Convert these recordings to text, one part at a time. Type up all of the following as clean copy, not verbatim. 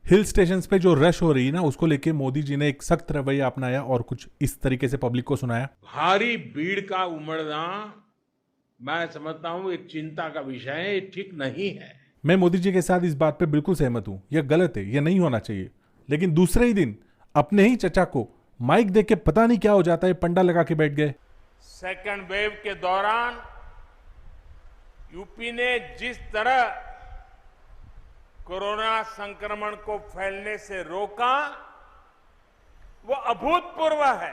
Hill stations पे जो rush हो रही है ना, उसको लेके मोदी जी ने एक सख्त रवैया अपनाया और कुछ इस तरीके से पब्लिक को सुनाया। भारी भीड़ का उमड़ना मैं समझता हूं एक चिंता का विषय है, ये ठीक नहीं है। मैं मोदी जी के साथ इस बात पे बिल्कुल सहमत हूं, यह गलत है, यह नहीं होना चाहिए। लेकिन दूसरे ही दिन अपने ही चचा को माइक देके पता नहीं क्या हो जाता है, पंडा लगा के बैठ गए। सेकंड वेव के दौरान यूपी ने जिस तरह कोरोना संक्रमण को फैलने से रोका वो अभूतपूर्व है।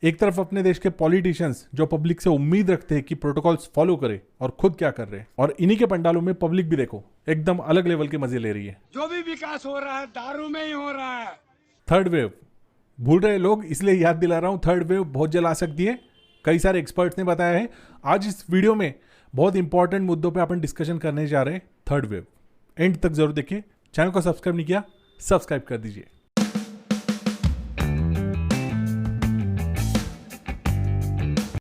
एक तरफ अपने देश के पॉलिटिशियंस जो पब्लिक से उम्मीद रखते हैं कि प्रोटोकॉल्स फॉलो करे, और खुद क्या कर रहे हैं, और इन्हीं के पंडालों में पब्लिक भी देखो एकदम अलग लेवल के मजे ले रही है। जो भी विकास हो रहा है दारू में ही हो रहा है। थर्ड वेव भूल रहे लोग, इसलिए याद दिला रहा हूं, थर्ड वेव बहुत जल्द आ सकती है, कई सारे एक्सपर्ट्स ने बताया है। आज इस वीडियो में बहुत इंपॉर्टेंट मुद्दों पे अपन डिस्कशन करने जा रहे हैं। थर्ड वेव एंड तक जरूर देखिए। चैनल को सब्सक्राइब नहीं किया, सब्सक्राइब कर दीजिए।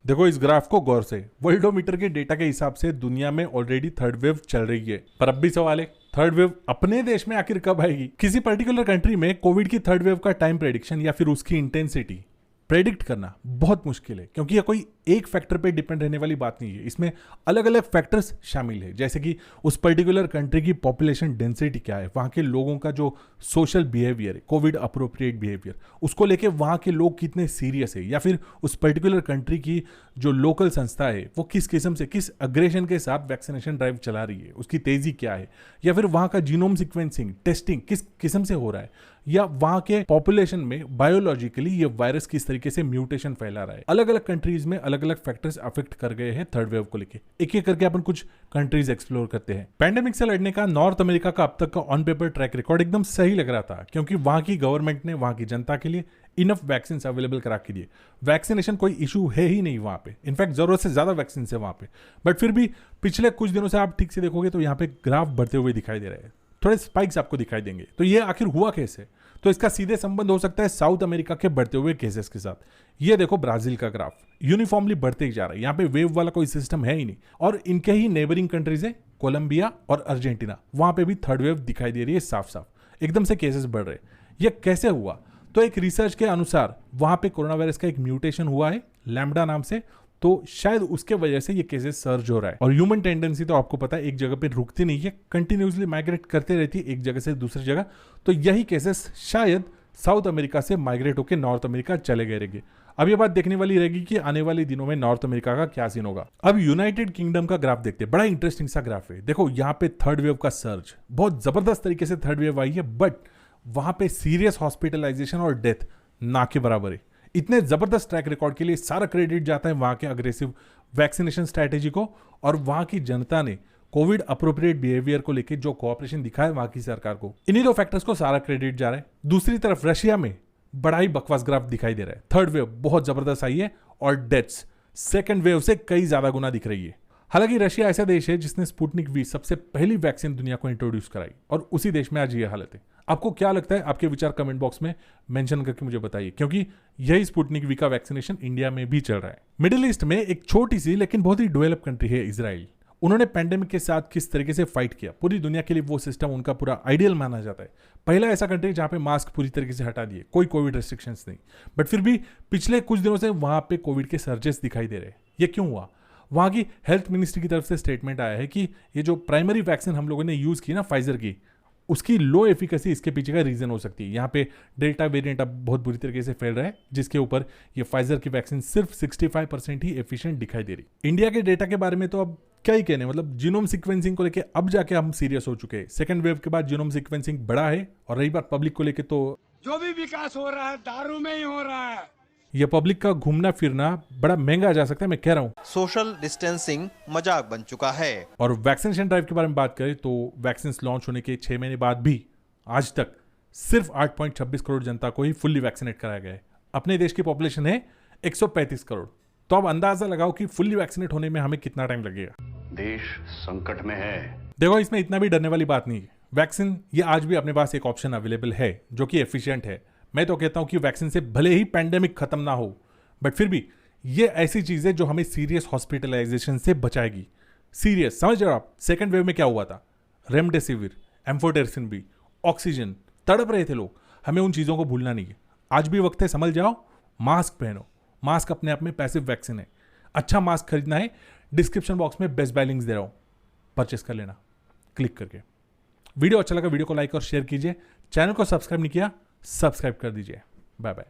देखो इस ग्राफ को गौर से, वर्ल्डोमीटर के डेटा के हिसाब से दुनिया में ऑलरेडी थर्ड वेव चल रही है। पर अब भी सवाल है, थर्ड वेव अपने देश में आखिर कब आएगी? किसी पर्टिकुलर कंट्री में कोविड की थर्ड वेव का टाइम प्रेडिक्शन या फिर उसकी इंटेंसिटी प्रेडिक्ट करना बहुत मुश्किल है, क्योंकि यह कोई एक फैक्टर पे डिपेंड रहने वाली बात नहीं है। इसमें अलग अलग फैक्टर्स शामिल है, जैसे कि उस पर्टिकुलर कंट्री की पॉपुलेशन डेंसिटी क्या है, वहां के लोगों का जो सोशल बिहेवियर है, कोविड अप्रोप्रिएट बिहेवियर, उसको लेके वहां के लोग कितने सीरियस है, या फिर उस पर्टिकुलर कंट्री की जो लोकल संस्था है वो किस किस्म से, किस अग्रेशन के साथ वैक्सीनेशन ड्राइव चला रही है, उसकी तेजी क्या है, या फिर वहां का जीनोम सीक्वेंसिंग टेस्टिंग किस किस्म से हो रहा है, या वहां के पॉपुलेशन में बायोलॉजिकली ये वायरस किस तरीके से म्यूटेशन फैला रहा है। अलग अलग कंट्रीज में अलग अलग फैक्टर्स अफेक्ट कर गए हैं थर्ड वेव को लेके। एक एक करके अपन कुछ कंट्रीज एक्सप्लोर करते हैं। पैंडेमिक से लड़ने का नॉर्थ अमेरिका का अब तक का ऑन पेपर ट्रैक रिकॉर्ड एकदम सही लग रहा था, क्योंकि वहां की गवर्नमेंट ने वहां की जनता के लिए इनफ वैक्सीन अवेलेबल करा के दिए। वैक्सीनेशन कोई इशू है ही नहीं वहां पे, इनफैक्ट जरूरत से ज्यादा वैक्सीन है वहां पे। बट फिर भी पिछले कुछ दिनों से आप ठीक से देखोगे तो यहाँ पे ग्राफ बढ़ते हुए दिखाई दे रहे हैं, थोड़े स्पाइक्स आपको दिखाई देंगे। तो ये आखिर हुआ कैसे? तो इसका सीधे संबंध हो सकता है साउथ अमेरिका के बढ़ते हुए केसेस के साथ। ये देखो ब्राजील का ग्राफ यूनिफॉर्मली बढ़ते ही जा रहा है, यहाँ पे वेव वाला कोई सिस्टम है ही नहीं। और इनके ही नेबरिंग कंट्रीज है कोलंबिया और अर्जेंटीना, वहां पे भी थर्ड वेव दिखाई दे रही है साफ साफ, एकदम से केसेस बढ़ रहे हैं। ये कैसे हुआ? तो एक रिसर्च के अनुसार वहां पे कोरोना वायरस का एक म्यूटेशन हुआ है लैम्बडा नाम से, तो शायद उसके वजह से ये केसेस सर्ज हो रहा है। और ह्यूमन टेंडेंसी तो आपको पता है एक जगह पे रुकती नहीं है, कंटिन्यूसली माइग्रेट करते रहती है एक जगह से दूसरी जगह। तो यही केसेस शायद साउथ अमेरिका से माइग्रेट होकर नॉर्थ अमेरिका चले गए रहेंगे। अब ये बात देखने वाली रहेगी कि आने वाले दिनों में नॉर्थ अमेरिका का क्या सीन होगा। अब यूनाइटेड किंगडम का ग्राफ देखते हैं, बड़ा इंटरेस्टिंग सा ग्राफ है। देखो यहाँ पे थर्ड वेव का सर्ज बहुत जबरदस्त तरीके से थर्ड वेव आई है, बट वहां पे सीरियस हॉस्पिटलाइजेशन और डेथ ना के बराबर है। इतने जबरदस्त ट्रैक रिकॉर्ड के लिए सारा क्रेडिट जाता है वहां के अग्रेसिव वैक्सीनेशन स्ट्रैटेजी को, और वहां की जनता ने कोविड अप्रोप्रिएट बिहेवियर को लेकर जो कोऑपरेशन दिखाया वहां की सरकार को, इन्हीं दो फैक्टर्स को सारा क्रेडिट जा रहा है। दूसरी तरफ रशिया में बड़ा ही बकवास ग्राफ दिखाई दे रहा है। थर्ड वेव बहुत जबरदस्त आई है और डेथ्स सेकेंड वेव से कई ज्यादा गुना दिख रही है। हालांकि रशिया ऐसा देश है जिसने स्पुतनिक वी सबसे पहली वैक्सीन दुनिया को इंट्रोड्यूस कराई, और उसी देश में आज ये हालत है। आपको क्या लगता है? आपके विचार कमेंट बॉक्स में मेंशन करके मुझे बताइए, क्योंकि यही स्पुतनिक वी का वैक्सीनेशन इंडिया में भी चल रहा है। मिडिल ईस्ट में एक छोटी सी लेकिन बहुत ही डेवलप कंट्री है इजराइल। उन्होंने पैंडेमिक के साथ किस तरीके से फाइट किया, पूरी दुनिया के लिए वो सिस्टम उनका पूरा आइडियल माना जाता है। पहला ऐसा कंट्री जहां पे मास्क पूरी तरीके से हटा दिए, कोई कोविड रेस्ट्रिक्शंस नहीं, बट फिर भी पिछले कुछ दिनों से वहां पे कोविड के सर्जेस दिखाई दे रहे हैं। ये क्यों हुआ? वहां की हेल्थ मिनिस्ट्री की तरफ से स्टेटमेंट आया है कि ये जो प्राइमरी वैक्सीन हम लोगों ने यूज की ना फाइजर की, उसकी लो एफिकेसी इसके पीछे का रीजन हो सकती है। यहाँ पे डेल्टा वेरिएंट अब बहुत बुरी तरीके से फैल रहा है, जिसके ऊपर ये फाइजर की वैक्सीन सिर्फ 65% ही एफिशिएंट दिखाई दे रही। इंडिया के डेटा के बारे में तो अब क्या ही कहने, मतलब जीनोम सीक्वेंसिंग को लेके अब जाके हम सीरियस हो चुके हैं। सेकंड वेव के बाद जीनोम सीक्वेंसिंग बड़ा है, और रही बात पब्लिक को लेके, तो जो भी विकास हो रहा है दारू में ही हो रहा है। ये पब्लिक का घूमना फिरना बड़ा महंगा आ जा सकता है, मैं कह रहा हूँ। सोशल डिस्टेंसिंग मजाक बन चुका है। और वैक्सीनेशन ड्राइव के बारे में बात करें तो वैक्सीन लॉन्च होने के 6 महीने बाद भी आज तक सिर्फ 8.26 करोड़ जनता को ही फुल्ली वैक्सीनेट कराया गया है। अपने देश की पॉपुलेशन है 135 करोड़। तो अब अंदाजा लगाओ कि फुल्ली वैक्सीनेट होने में हमें कितना टाइम लगेगा। देश संकट में है। देखो इसमें इतना भी डरने वाली बात नहीं है। वैक्सीन ये आज भी अपने पास एक ऑप्शन अवेलेबल है जो कि एफिशिएंट है। मैं तो कहता हूं कि वैक्सीन से भले ही पैंडेमिक खत्म ना हो, बट फिर भी ये ऐसी चीज है जो हमें सीरियस हॉस्पिटलाइजेशन से बचाएगी। सीरियस, समझ रहे हो आप? सेकेंड वेव में क्या हुआ था? रेमडेसिविर, एम्फोटेरिसिन भी, ऑक्सीजन, तड़प रहे थे लोग। हमें उन चीजों को भूलना नहीं है। आज भी वक्त है, समझ जाओ, मास्क पहनो। मास्क अपने आप में पैसिव वैक्सीन है। अच्छा मास्क खरीदना है, डिस्क्रिप्शन बॉक्स में बेस्ट बाय लिंक्स दे रहा हूं, परचेस कर लेना क्लिक करके। वीडियो अच्छा लगा वीडियो को लाइक और शेयर कीजिए। चैनल को सब्सक्राइब नहीं किया, सब्सक्राइब कर दीजिए। Bye bye.